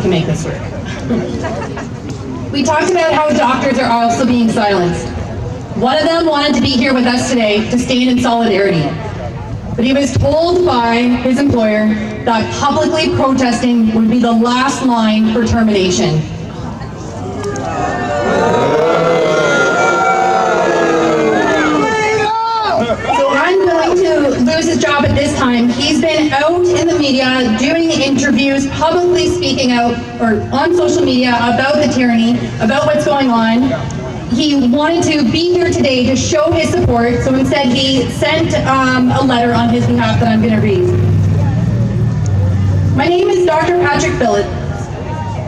I can make this work. We talked about how doctors are also being silenced. One of them wanted to be here with us today to stand in solidarity, but he was told by his employer that publicly protesting would be the last line for termination. Lose his job at this time. He's been out in the media doing interviews, publicly speaking out or on social media about the tyranny, about what's going on. He wanted to be here today to show his support, so instead he sent a letter on his behalf that I'm going to read. My name is Dr. Patrick Phillips.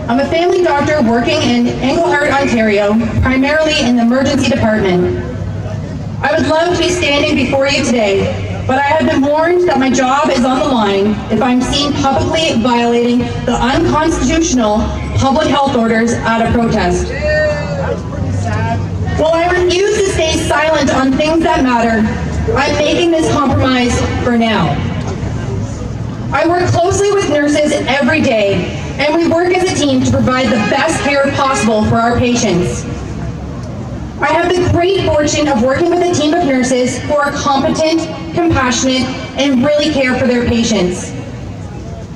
I'm a family doctor working in Englehart, Ontario, primarily in the emergency department. I would love to be standing before you today, but I have been warned that my job is on the line if I'm seen publicly violating the unconstitutional public health orders at a protest. While I refuse to stay silent on things that matter, I'm making this compromise for now. I work closely with nurses every day, and we work as a team to provide the best care possible for our patients. I have the great fortune of working with a team of nurses who are competent, compassionate, and really care for their patients.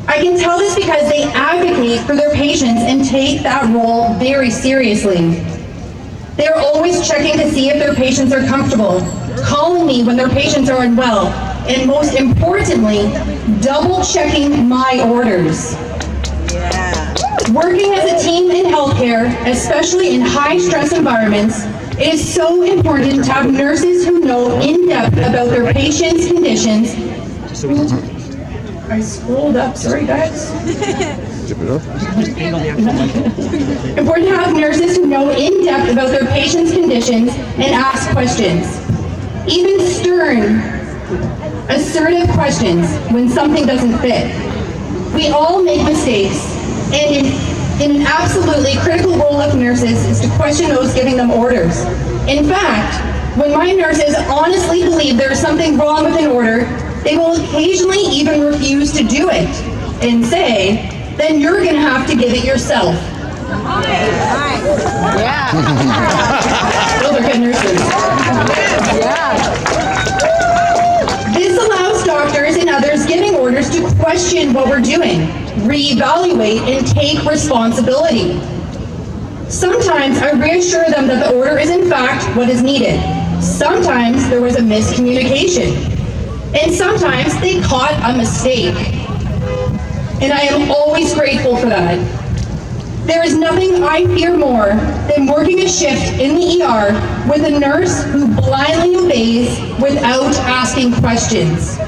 I can tell this because they advocate for their patients and take that role very seriously. They're always checking to see if their patients are comfortable, calling me when their patients are unwell, and most importantly, double checking my orders. Working as a team in healthcare, especially in high-stress environments, it is so important to have nurses who know in depth about their patients' conditions. I scrolled up, sorry guys. Important to have nurses who know in depth about their patients' conditions and ask questions. Even stern, assertive questions when something doesn't fit. We all make mistakes, and in an absolutely critical role of nurses is to question those giving them orders. In fact, when my nurses honestly believe there is something wrong with an order, they will occasionally even refuse to do it and say, then you're going to have to give it yourself. Yeah. Those are good nurses. Yeah. This allows doctors and others giving orders to question what we're doing, reevaluate, and take responsibility. Sometimes I reassure them that the order is in fact what is needed. Sometimes there was a miscommunication. And sometimes they caught a mistake. And I am always grateful for that. There is nothing I fear more than working a shift in the ER with a nurse who blindly obeys without asking questions.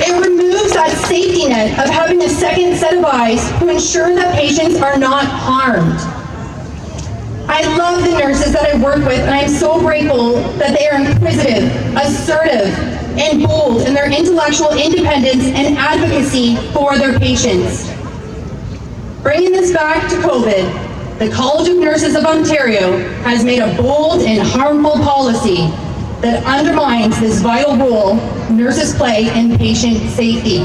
It removes that safety net of having a second set of eyes to ensure that patients are not harmed. I love the nurses that I work with, and I'm so grateful that they are inquisitive, assertive, and bold in their intellectual independence and advocacy for their patients. Bringing this back to COVID, the College of Nurses of Ontario has made a bold and harmful policy that undermines this vital role nurses play in patient safety.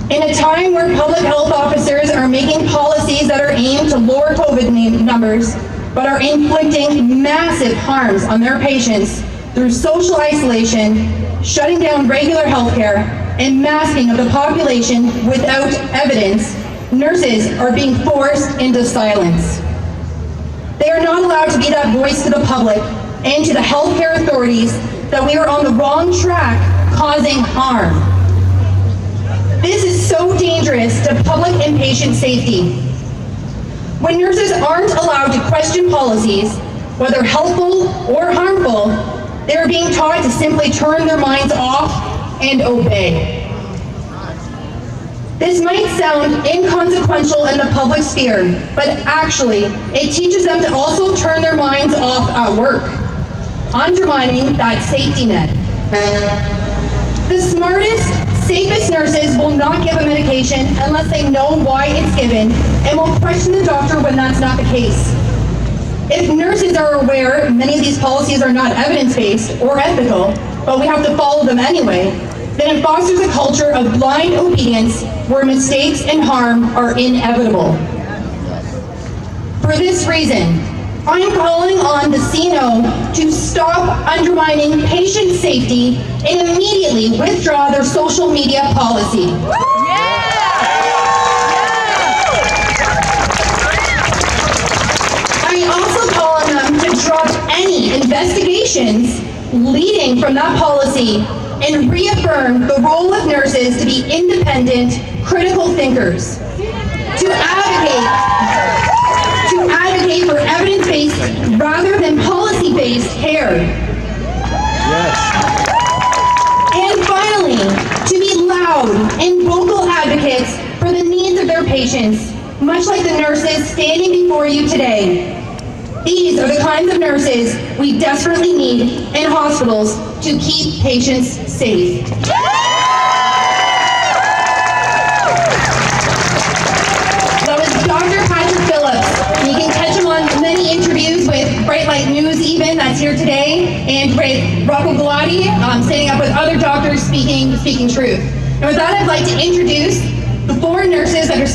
In a time where public health officers are making policies that are aimed to lower COVID numbers, but are inflicting massive harms on their patients through social isolation, shutting down regular health care, and masking of the population without evidence, nurses are being forced into silence. They are not allowed to be that voice to the public and to the healthcare authorities that we are on the wrong track, causing harm. This is so dangerous to public and patient safety. When nurses aren't allowed to question policies, whether helpful or harmful, they are being taught to simply turn their minds off and obey. This might sound inconsequential in the public sphere, but actually, it teaches them to also turn their minds off at work, undermining that safety net. The smartest, safest nurses will not give a medication unless they know why it's given and will question the doctor when that's not the case. If nurses are aware many of these policies are not evidence-based or ethical, but we have to follow them anyway, then it fosters a culture of blind obedience where mistakes and harm are inevitable. For this reason, I am calling on the CNO to stop undermining patient safety and immediately withdraw their social media policy. I also call on them to drop any investigations leading from that policy and reaffirm the role of nurses to be independent, critical thinkers, to advocate for evidence-based rather than policy-based care. Yes. And finally, to be loud and vocal advocates for the needs of their patients, much like the nurses standing before you today. These are the kinds of nurses we desperately need in hospitals to keep patients safe. That was Dr. Phillips. You can catch him on many interviews with Bright Light News even, that's here today, and Rocco Galati, standing up with other doctors speaking truth. And with that, I'd like to introduce the 4 nurses that are